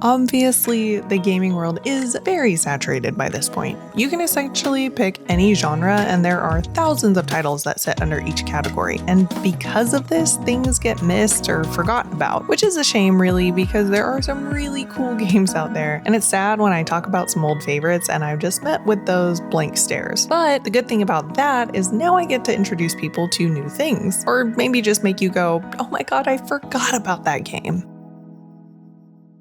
Obviously, the gaming world is very saturated by this point. You can essentially pick any genre, and there are thousands of titles that sit under each category. And because of this, things get missed or forgotten about, which is a shame, really, because there are some really cool games out there. And it's sad when I talk about some old favorites and I've just met with those blank stares. But the good thing about that is now I get to introduce people to new things, or maybe just make you go, oh my god, I forgot about that game.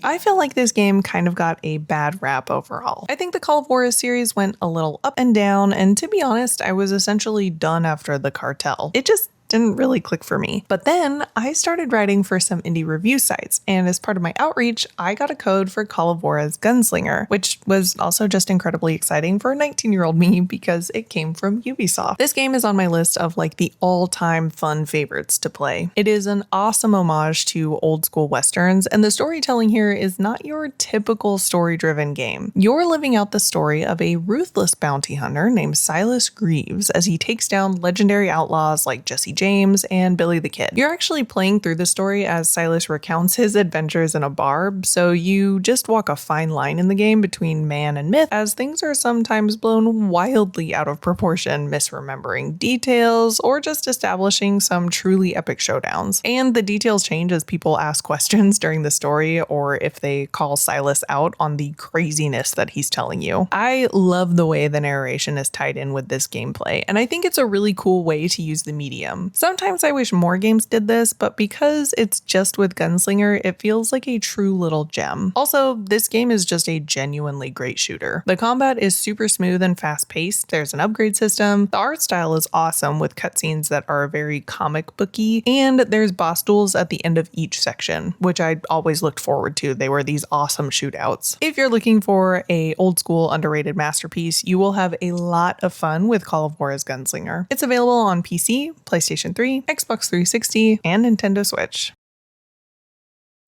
I feel like this game kind of got a bad rap overall. I think the Call of Juarez series went a little up and down, and to be honest, I was essentially done after the cartel. It just didn't really click for me. But then I started writing for some indie review sites, and as part of my outreach, I got a code for Call of Juarez Gunslinger, which was also just incredibly exciting for a 19-year-old me because it came from Ubisoft. This game is on my list of like the all-time fun favorites to play. It is an awesome homage to old school westerns, and the storytelling here is not your typical story-driven game. You're living out the story of a ruthless bounty hunter named Silas Greaves as he takes down legendary outlaws like Jesse James and Billy the Kid. You're actually playing through the story as Silas recounts his adventures in a bar, so you just walk a fine line in the game between man and myth, as things are sometimes blown wildly out of proportion, misremembering details, or just establishing some truly epic showdowns. And the details change as people ask questions during the story, or if they call Silas out on the craziness that he's telling you. I love the way the narration is tied in with this gameplay, and I think it's a really cool way to use the medium. Sometimes I wish more games did this, but because it's just with Gunslinger, it feels like a true little gem. Also, this game is just a genuinely great shooter. The combat is super smooth and fast-paced, there's an upgrade system, the art style is awesome with cutscenes that are very comic booky, and there's boss duels at the end of each section, which I always looked forward to. They were these awesome shootouts. If you're looking for a old school underrated masterpiece, you will have a lot of fun with Call of Juarez Gunslinger. It's available on PC, PlayStation 3, Xbox 360, and Nintendo Switch.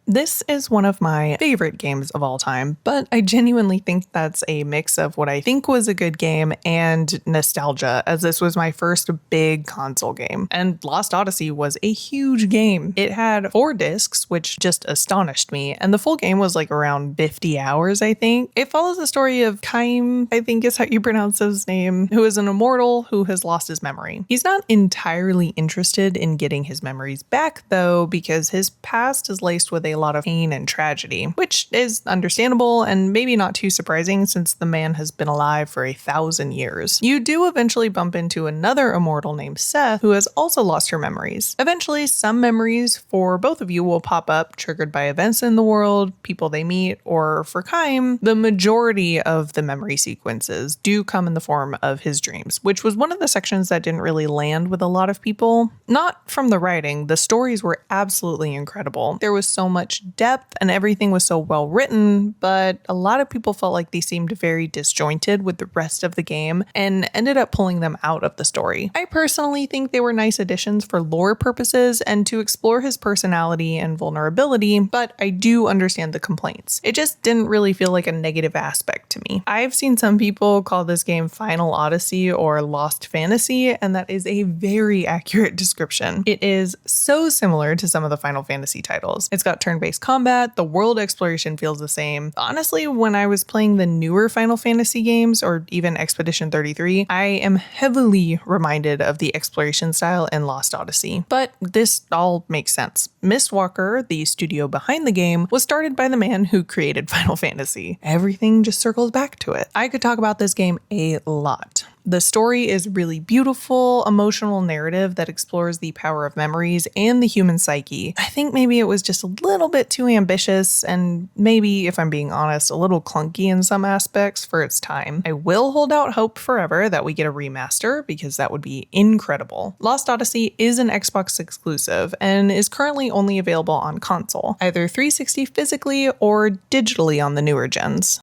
This is one of my favorite games of all time, but I genuinely think that's a mix of what I think was a good game and nostalgia, as this was my first big console game. And Lost Odyssey was a huge game. It had 4 discs, which just astonished me, and the full game was like around 50 hours, I think. It follows the story of Kaim, I think is how you pronounce his name, who is an immortal who has lost his memory. He's not entirely interested in getting his memories back, though, because his past is laced with a lot of pain and tragedy, which is understandable and maybe not too surprising since the man has been alive for 1,000 years. You do eventually bump into another immortal named Seth, who has also lost her memories. Eventually, some memories for both of you will pop up, triggered by events in the world, people they meet, or for Kaim, the majority of the memory sequences do come in the form of his dreams, which was one of the sections that didn't really land with a lot of people. Not from the writing, the stories were absolutely incredible. There was so much depth and everything was so well written, but a lot of people felt like they seemed very disjointed with the rest of the game and ended up pulling them out of the story. I personally think they were nice additions for lore purposes and to explore his personality and vulnerability, but I do understand the complaints. It just didn't really feel like a negative aspect to me. I've seen some people call this game Final Odyssey or Lost Fantasy, and that is a very accurate description. It is so similar to some of the Final Fantasy titles. It's got turn-based combat, the world exploration feels the same. Honestly, when I was playing the newer Final Fantasy games, or even Expedition 33, I am heavily reminded of the exploration style in Lost Odyssey. But this all makes sense. Mistwalker, the studio behind the game, was started by the man who created Final Fantasy. Everything just circles back to it. I could talk about this game a lot. The story is really beautiful, emotional narrative that explores the power of memories and the human psyche. I think maybe it was just a little bit too ambitious and maybe, if I'm being honest, a little clunky in some aspects for its time. I will hold out hope forever that we get a remaster because that would be incredible. Lost Odyssey is an Xbox exclusive and is currently only available on console, either 360 physically or digitally on the newer gens.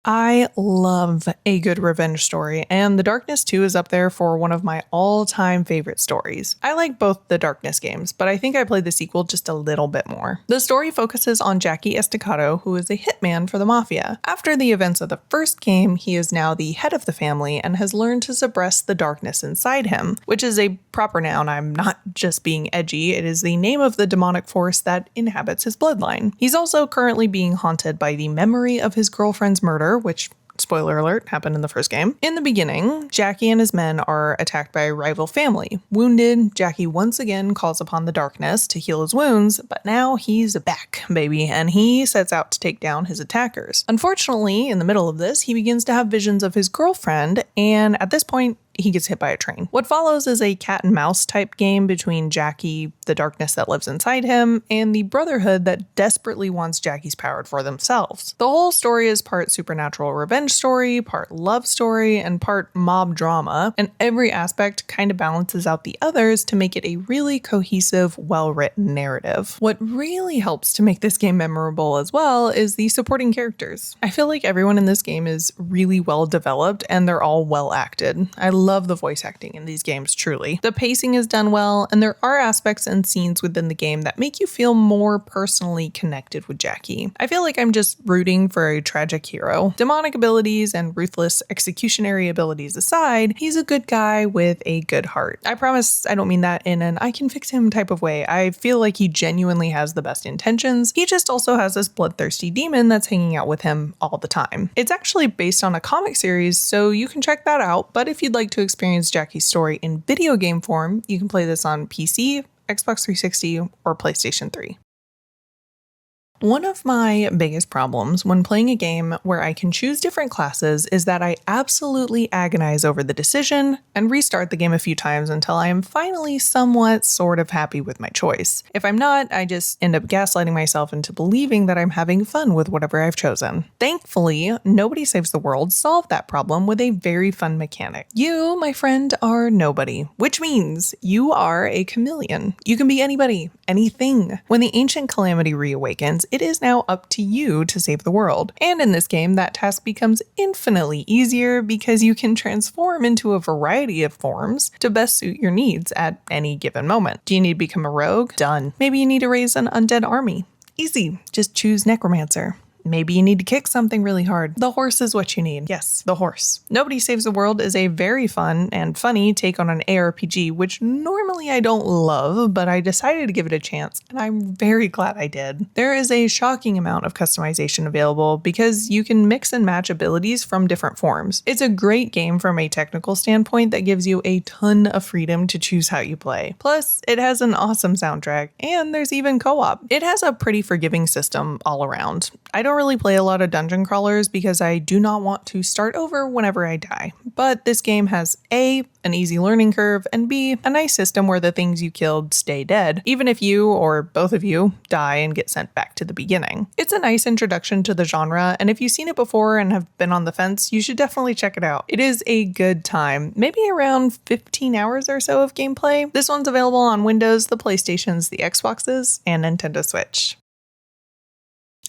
I love a good revenge story, and The Darkness 2 is up there for one of my all-time favorite stories. I like both the Darkness games, but I think I played the sequel just a little bit more. The story focuses on Jackie Estacado, who is a hitman for the mafia. After the events of the first game, he is now the head of the family and has learned to suppress the darkness inside him, which is a proper noun. I'm not just being edgy, it is the name of the demonic force that inhabits his bloodline. He's also currently being haunted by the memory of his girlfriend's murder, which, spoiler alert, happened in the first game. In the beginning, Jackie and his men are attacked by a rival family. Wounded, Jackie once again calls upon the darkness to heal his wounds, but now he's back, baby, and he sets out to take down his attackers. Unfortunately, in the middle of this, he begins to have visions of his girlfriend, and at this point, he gets hit by a train. What follows is a cat and mouse type game between Jackie, the darkness that lives inside him, and the Brotherhood that desperately wants Jackie's power for themselves. The whole story is part supernatural revenge story, part love story, and part mob drama, and every aspect kind of balances out the others to make it a really cohesive, well-written narrative. What really helps to make this game memorable as well is the supporting characters. I feel like everyone in this game is really well developed and they're all well acted. I love the voice acting in these games, truly. The pacing is done well, and there are aspects and scenes within the game that make you feel more personally connected with Jackie. I feel like I'm just rooting for a tragic hero. Demonic abilities and ruthless executionary abilities aside, he's a good guy with a good heart. I promise I don't mean that in an I can fix him type of way. I feel like he genuinely has the best intentions. He just also has this bloodthirsty demon that's hanging out with him all the time. It's actually based on a comic series, so you can check that out, but if you'd like to experience Jackie's story in video game form, you can play this on PC, Xbox 360, or PlayStation 3. One of my biggest problems when playing a game where I can choose different classes is that I absolutely agonize over the decision and restart the game a few times until I am finally somewhat sort of happy with my choice. If I'm not, I just end up gaslighting myself into believing that I'm having fun with whatever I've chosen. Thankfully, Nobody Saves the World solved that problem with a very fun mechanic. You, my friend, are nobody, which means you are a chameleon. You can be anybody, anything. When the ancient calamity reawakens, it is now up to you to save the world. And in this game, that task becomes infinitely easier because you can transform into a variety of forms to best suit your needs at any given moment. Do you need to become a rogue? Done. Maybe you need to raise an undead army. Easy. Just choose necromancer. Maybe you need to kick something really hard. The horse is what you need. Yes, the horse. Nobody Saves the World is a very fun and funny take on an ARPG, which normally I don't love, but I decided to give it a chance, and I'm very glad I did. There is a shocking amount of customization available because you can mix and match abilities from different forms. It's a great game from a technical standpoint that gives you a ton of freedom to choose how you play. Plus, it has an awesome soundtrack, and there's even co-op. It has a pretty forgiving system all around. I don't really play a lot of dungeon crawlers because I do not want to start over whenever I die. But this game has A, an easy learning curve, and B, a nice system where the things you killed stay dead, even if you, or both of you, die and get sent back to the beginning. It's a nice introduction to the genre, and if you've seen it before and have been on the fence, you should definitely check it out. It is a good time, maybe around 15 hours or so of gameplay. This one's available on Windows, the PlayStations, the Xboxes, and Nintendo Switch.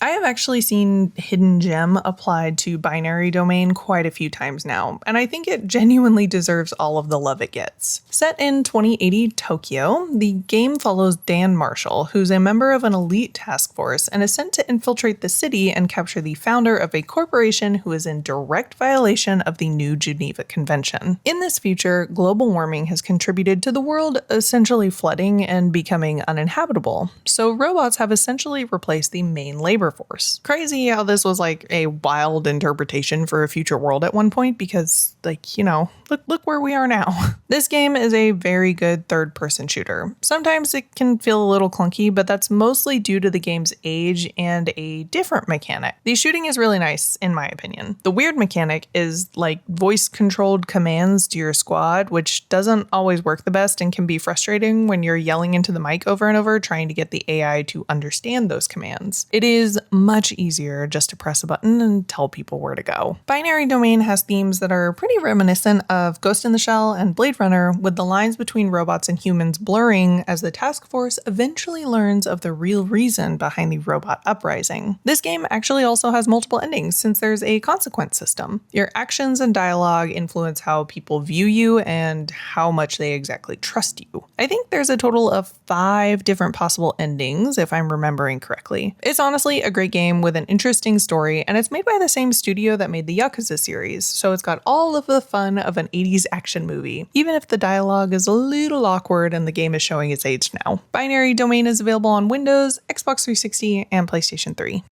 I have actually seen Hidden Gem applied to binary domain quite a few times now, and I think it genuinely deserves all of the love it gets. Set in 2080 Tokyo, the game follows Dan Marshall, who's a member of an elite task force and is sent to infiltrate the city and capture the founder of a corporation who is in direct violation of the New Geneva Convention. In this future, global warming has contributed to the world essentially flooding and becoming uninhabitable, so robots have essentially replaced the main labor force. Crazy how this was like a wild interpretation for a future world at one point because, like, you know, look where we are now. This game is a very good third-person shooter. Sometimes it can feel a little clunky, but that's mostly due to the game's age and a different mechanic. The shooting is really nice, in my opinion. The weird mechanic is like voice-controlled commands to your squad, which doesn't always work the best and can be frustrating when you're yelling into the mic over and over trying to get the AI to understand those commands. It is much easier just to press a button and tell people where to go. Binary Domain has themes that are pretty reminiscent of Ghost in the Shell and Blade Runner, with the lines between robots and humans blurring as the task force eventually learns of the real reason behind the robot uprising. This game actually also has multiple endings since there's a consequence system. Your actions and dialogue influence how people view you and how much they exactly trust you. I think there's a total of 5 different possible endings, if I'm remembering correctly. It's honestly a great game with an interesting story, and it's made by the same studio that made the Yakuza series, so it's got all of the fun of an 80s action movie, even if the dialogue is a little awkward and the game is showing its age now. Binary Domain is available on Windows, Xbox 360, and PlayStation 3.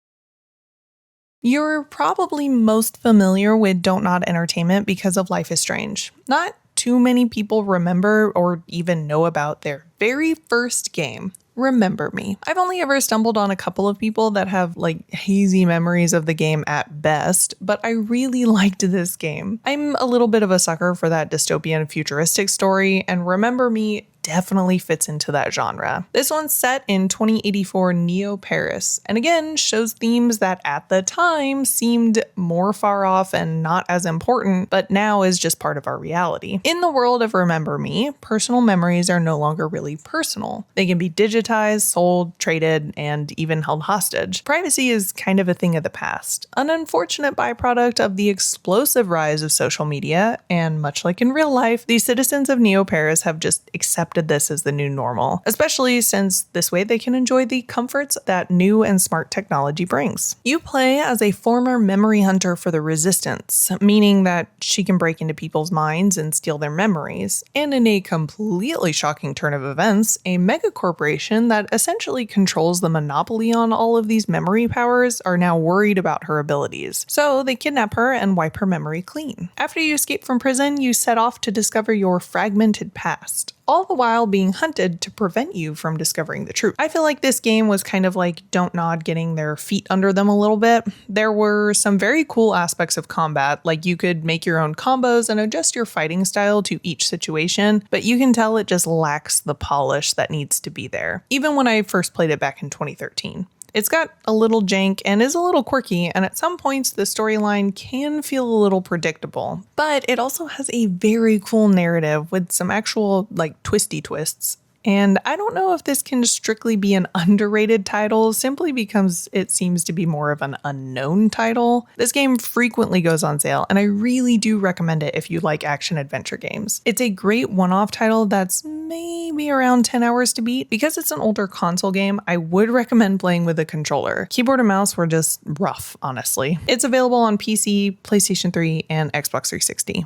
You're probably most familiar with Don't Nod Entertainment because of Life is Strange. Not too many people remember or even know about their very first game, Remember Me. I've only ever stumbled on a couple of people that have hazy memories of the game at best, but I really liked this game. I'm a little bit of a sucker for that dystopian futuristic story, and Remember Me definitely fits into that genre. This one's set in 2084 Neo Paris, and again shows themes that at the time seemed more far off and not as important, but now is just part of our reality. In the world of Remember Me, personal memories are no longer really personal. They can be digitized, sold, traded, and even held hostage. Privacy is kind of a thing of the past, an unfortunate byproduct of the explosive rise of social media, and much like in real life, the citizens of Neo Paris have just accepted this as the new normal, especially since this way they can enjoy the comforts that new and smart technology brings. You play as a former memory hunter for the Resistance, meaning that she can break into people's minds and steal their memories, and in a completely shocking turn of events, a mega corporation that essentially controls the monopoly on all of these memory powers are now worried about her abilities, so they kidnap her and wipe her memory clean. After you escape from prison, you set off to discover your fragmented past, all the while being hunted to prevent you from discovering the truth. I feel like this game was kind of like Don't Nod getting their feet under them a little bit. There were some very cool aspects of combat, like you could make your own combos and adjust your fighting style to each situation, but you can tell it just lacks the polish that needs to be there, even when I first played it back in 2013. It's got a little jank and is a little quirky, and at some points the storyline can feel a little predictable, but it also has a very cool narrative with some actual twisty twists. And I don't know if this can strictly be an underrated title simply because it seems to be more of an unknown title. This game frequently goes on sale, and I really do recommend it if you like action-adventure games. It's a great one-off title that's maybe around 10 hours to beat. Because it's an older console game, I would recommend playing with a controller. Keyboard and mouse were just rough, honestly. It's available on PC, PlayStation 3, and Xbox 360.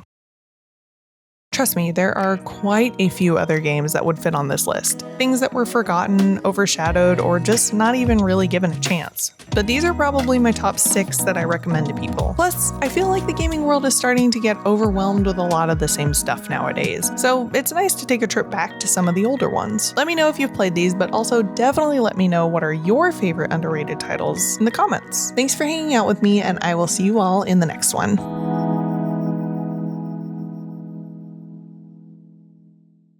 Trust me, there are quite a few other games that would fit on this list. Things that were forgotten, overshadowed, or just not even really given a chance. But these are probably my top 6 that I recommend to people. Plus, I feel like the gaming world is starting to get overwhelmed with a lot of the same stuff nowadays. So it's nice to take a trip back to some of the older ones. Let me know if you've played these, but also definitely let me know what are your favorite underrated titles in the comments. Thanks for hanging out with me, and I will see you all in the next one.